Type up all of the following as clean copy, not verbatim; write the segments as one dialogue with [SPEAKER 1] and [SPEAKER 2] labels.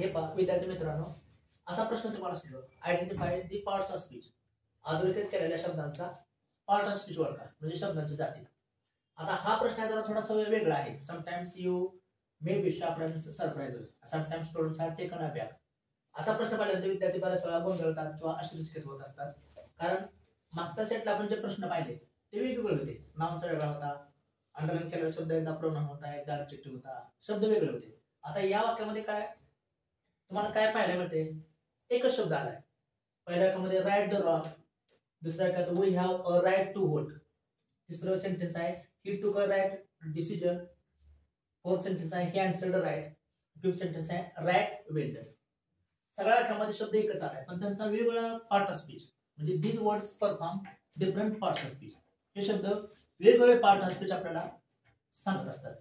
[SPEAKER 1] हे पहा विद्यार्थी मित्रांनो, असा प्रश्न तुम्हाला असतो, identify the parts of speech. अधोरेखित केलेल्या शब्दांचा पार्ट ऑफ स्पीच ओळखा, म्हणजे शब्दांची जाती. आता हा प्रश्न जरा थोडासा वेगळा आहे. Sometimes you may be shocked and surprised, sometimes students are taken aback. असा प्रश्न पाहिल्यानंतर विद्यार्थी बऱ्याच वेळा गोंधळतात किंवा अश्रूचित होत असतात. कारण मागच्या सेटला आपण जे प्रश्न पाहिले ते वेगवेगळे होते. नाउनचा वेगळा होता, अंडरलाईन केलेला शब्द एकदा प्रोनाउन होता, एकदा ॲडजेक्टिव्ह होता, शब्द वेगळे होते. आता या वाक्यामध्ये काय तुम्हाला काय पाहायला मिळते? एकच शब्द आलाय. पहिल्या वाक्यामध्ये राईट द रॉंग, दुसऱ्या वाक्यात we have a right to vote, तिसरं सेंटेन्स आहे he took a right decision, fourth sentence आहे he answered right, fifth sentence आहे राईट वेल्डर. सगळ्या वाक्यामध्ये शब्द एकच आलाय, पण त्यांचा वेगवेगळा पार्ट ऑफ स्पीच, म्हणजे these words perform different parts of speech. हे शब्द वेगवेगळे पार्ट ऑफ स्पीच आपल्याला सांगत असतात.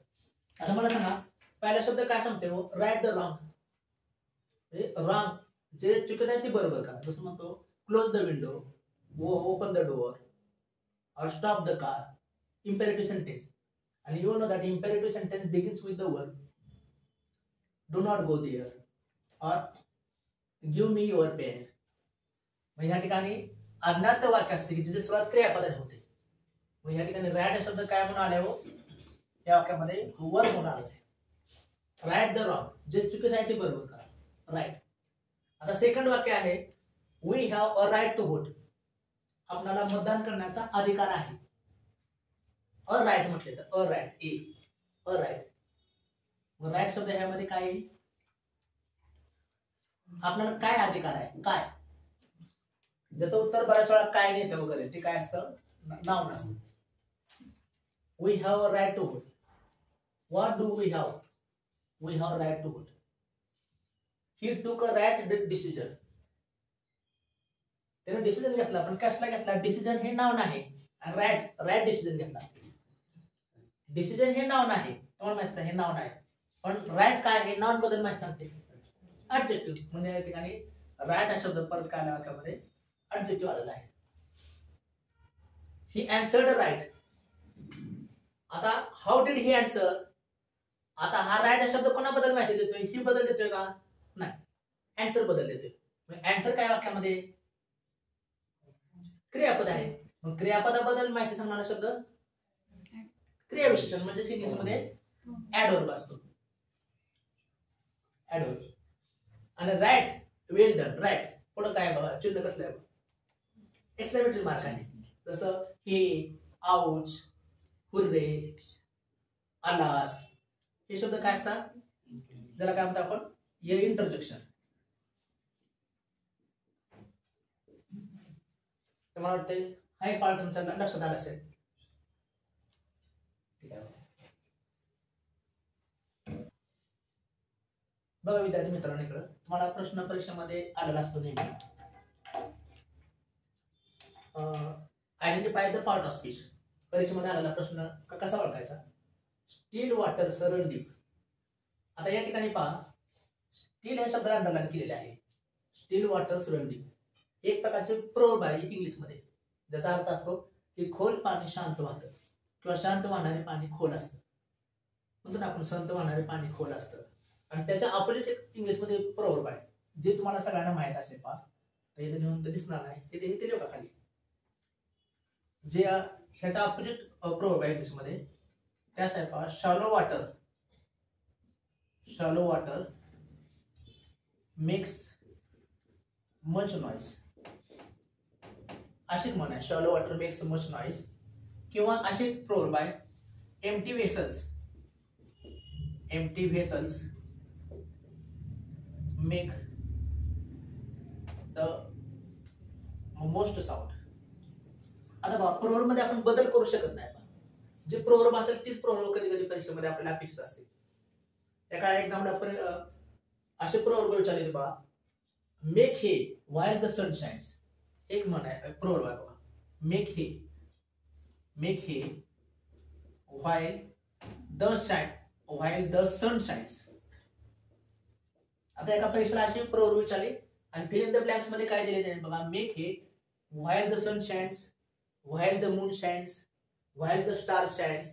[SPEAKER 1] आता मला सांगा, पहिला शब्द काय सांगते? राईट द रॉंग, म्हणजे रॉंग जे चुकीचं आहे ते बरोबर करा. जसं म्हणतो close the window, open the door, or stop the car. Imperative sentence, and you know that imperative sentence begins with the word do not go there or give me your pen. म्हणजे या ठिकाणी अज्ञात वाक्य असते की जिथे सुरुवात क्रियापदाने होते. मग या ठिकाणी राईट शब्द काय म्हणून आले हो? या वाक्यामध्ये वर म्हणून आले. राईट द रॉंग, जे चुकीचं आहे ते बरोबर करा, राईट. आता सेकंड वाक्य आहे we have a right to vote, आपल्याला मतदान करण्याचा अधिकार आहे. अ राईट म्हटले तर a right, A a right. मग राईट शब्द ह्यामध्ये काय येईल? आपल्याला काय अधिकार आहे? काय, ज्याचं उत्तर बऱ्याच वेळा काय नाही वगैरे, ते काय असतं? नाउन असतं. We have a right to vote. What do we have? We have right to vote. He took a right decision, त्याने डिसिजन घेतला, पण कसला घेतला? डिसिजन हे नाउन आहे, आणि राईट डिसिजन घेतला. डिसिजन हे नाउन आहे, तुम्हाला माहित आहे हे नाउन आहे, पण राईट काय हे नाउन बद्दल माहित सांगते ॲडजेक्टिव्ह. म्हणजे या ठिकाणी राईट हा शब्द परत काय वाक्यामध्ये ॲडजेक्टिव्ह आलेला आहे. He answered right. आता हाऊ डिड ही आन्सर? आता हा राईट हा शब्द कोणाबद्दल माहिती देतोय? ही बदल देतोय का? नाही, आन्सर बदल देतोय. आन्सर काय वाक्यामध्ये? क्रियापद आहे. मग क्रियापदाबद्दल माहिती सांगणारा शब्द क्रियाविशेषण, म्हणजे इंग्लिशमध्ये ऍडवर्ब असतो, ऍडवर्ब. आणि राईट, वेल डन, राईट पुढे काय बघा चिन्ह कसलं आहे? एक्सक्लेमेटरी मार्क आहे. जसं हे, आउच, हुर्रे, अलास, हे शब्द काय असतात? ज्याला काय म्हणतो आपण? ये इंटरजेक्शन. मला वाटतंय हा पार्ट तुमच्या लक्षात आला असेल. बघा विद्यार्थी मित्रांनो, इकडं तुम्हाला प्रश्न परीक्षेमध्ये आलेला असतो नेहमी, identify the part of speech. परीक्षेमध्ये आलेला प्रश्न कसा ओळखायचा? स्टील वॉटर सरळ डीप. आता या ठिकाणी पहा, स्टील या शब्दाला अंडरलाईन केलेले आहे. स्टील वॉटर सरळ डीप एक प्रकारचे प्रोवर्ब आहे इंग्लिशमध्ये, ज्याचा अर्थ असतो की खोल पाणी शांत वाहतं, किंवा शांत वाहणारे पाणी खोल असतं. म्हणतो ना आपण शांत वाहणारे पाणी खोल असतं. आणि त्याच्या अपोजिट इंग्लिशमध्ये प्रोवर्ब आहे, जे तुम्हाला सगळ्यांना माहित असेल. पहा इथे नेऊन दिसणार नाही, इथे लिहू का खाली? जे ह्याचा अपोजिट प्रोवर्ब आहे इंग्लिशमध्ये, त्यास आहे पहा, shallow water makes much noise. अशी म्हण आहे, shallow water makes much noise. किंवा अशी प्रोवर्ब आहे, empty vessels make the most sound. आता बघा, प्रोवर्ब मध्ये आपण बदल करू शकत नाही. जे प्रोवर्ब असेल तीच प्रोवर्ब कधी कधी परीक्षेमध्ये आपल्याला अपेक्षित असते. एका एक्झामला असे प्रोवर्ब विचारले बघा, make hay while the sun shines. एक म्हण आहे, प्रोवर्ब आहे बघा, make hay while the sun shines. आता एका परीक्षेला अशी प्रोवर्ब विचारले आणि फिल इन द ब्लँक्स मध्ये काय दिले त्याने बघा, make hay while the sun shines, while the moon shines, while the star shine.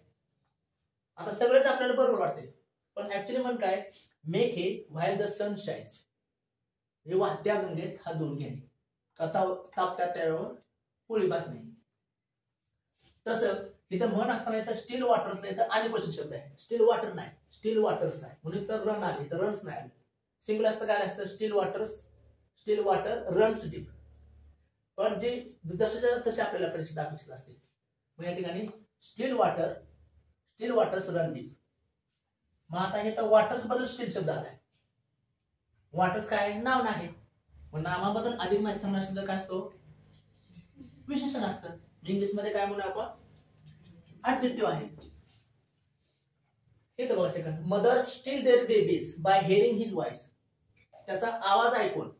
[SPEAKER 1] आता सगळेच आपल्याला बरोबर वाटते, पण ऍक्च्युअली म्हण काय, make hay while the sun shines, म्हणजे वाहत्या गंगेत हात धुवून घेणे, तापत्या त्यावर पोळी भाजणे. तसं इथं म्हण असताना इथं स्टील वॉटर्स नाही तर आणि क्वेश्चन शब्द आहे. स्टील वॉटर नाही, स्टील वॉटर्स आहे म्हणून तर रन आले, तर रन्स नाही आले. सिंगल असतं काय असतं, स्टील वॉटर रन्स डीप. पण जे जसं तसे आपल्याला परीक्षेत अपेक्षित असते. मग या ठिकाणी स्टील वॉटर्स रन डीप. मग आता हे तर वॉटर्स बद्दल स्टील शब्द आलाय. वॉटर्स काय नाव नाही, मग नामाबद्दल अधिक माहिती सांगणार शब्द काय असतो, विशेषण असतं. इंग्लिश मध्ये काय म्हणू आपण, ऍडजेक्टिव्ह आहे. हे तर बघा second, mother still their babies by hearing his voice. त्याचा आवाज ऐकून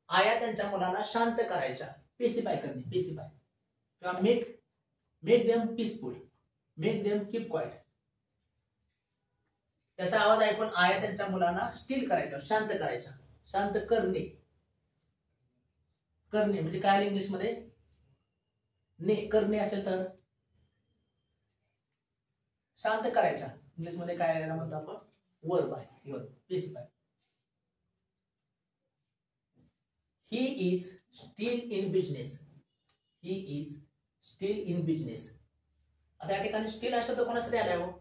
[SPEAKER 1] आया त्यांच्या मुलांना शांत करायच्या, पेसिफाय करणे, पेसिफाय किंवा make them peaceful, make them keep quiet. त्याचा आवाज ऐकून आया त्यांच्या मुलांना स्टील करायच्या, शांत करायच्या. शांत करणे, करणे म्हणजे काय इंग्लिश मध्ये, ने करणे असेल तर शांत करायच्या इंग्लिश मध्ये काय याला म्हणतो आपण, वर्ब आहे, verb pacify. He is still in business, he is still in business. आता या ठिकाणी स्टील हा शब्द कोणासाठी आलाय हो,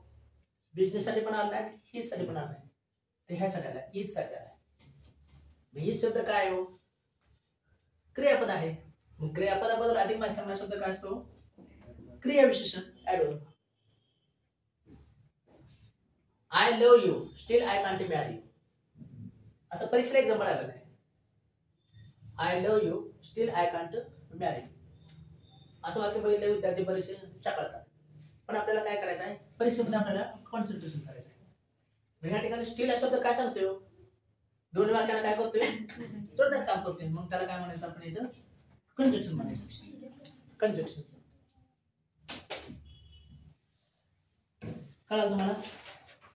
[SPEAKER 1] बिझनेस साठी पण आलाय, ही साठी पण आलाय, ते ह्यासाठी आलाय, इज साठी आलाय. ही शब्द काय हो, क्रियापद आहे. मग क्रियापदाबद्दल अधिक माहिती सांगणारा शब्द काय असतो, क्रियाविशेषण, adverb. I love you still I can't marry, असं परीक्षेला एक्झाम्पल आलेलं आहे. I love you still I can't marry असं वाक्य बघितलं विद्यार्थी परीक्षेत चकाळतात. पण आपल्याला काय करायचं आहे, परीक्षेमध्ये आपल्याला कॉन्सन्ट्रेशन करायचं आहे. ह्या ठिकाणी स्टील हा शब्द काय सांगतोय, दोन्ही वाक्याला काय करतोय, जोडण्याचं काम करतोय. मग त्याला काय म्हणायचं आपण इथं, कंजक्शन म्हणायचं, कंजक्शन. कळलं तुम्हाला.